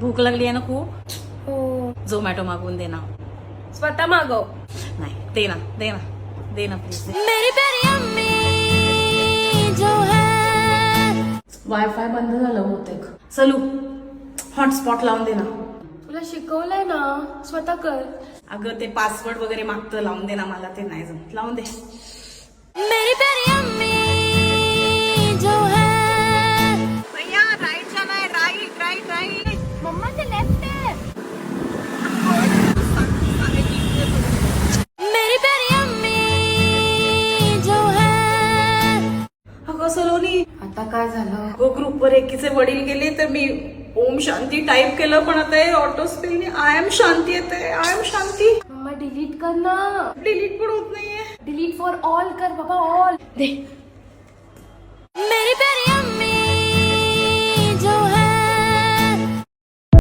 भूक लागली आहे ना खूप. हो. झोमॅटो मागवून दे ना. स्वतः मागव. नाही, दे ना दे ना दे ना प्लीज. मेरी प्यारी अम्मी जो है. वायफाय बंद झालं बहुतेक. चलू हॉटस्पॉट लावून दे ना. तुला शिकवलंय ना, स्वतः कर. अगं ते पासवर्ड वगैरे मागतं, लावून दे ना. मला ते नाही जमत, लावून दे. मेरी प्यारी अम्मी जो है. भैया राईट जाना है, राईट राईट राईट. मम्मा ते लेफ्ट है. मेरी प्यारी अम्मी जो है. अगं सलोनी, आता काय झालं? ग्रुपवर एकीचे वडील गेले तर मी ओम शांती टाईप केलं, पण आता हे ऑटो स्पेलने आय एम शांती येते. आय एम शांती मम्मा डिलीट कर ना. डिलीट पण होत नाहीये. डिलीट फॉर ऑल कर बाबा, ऑल दे. मेरी प्यारी अम्मी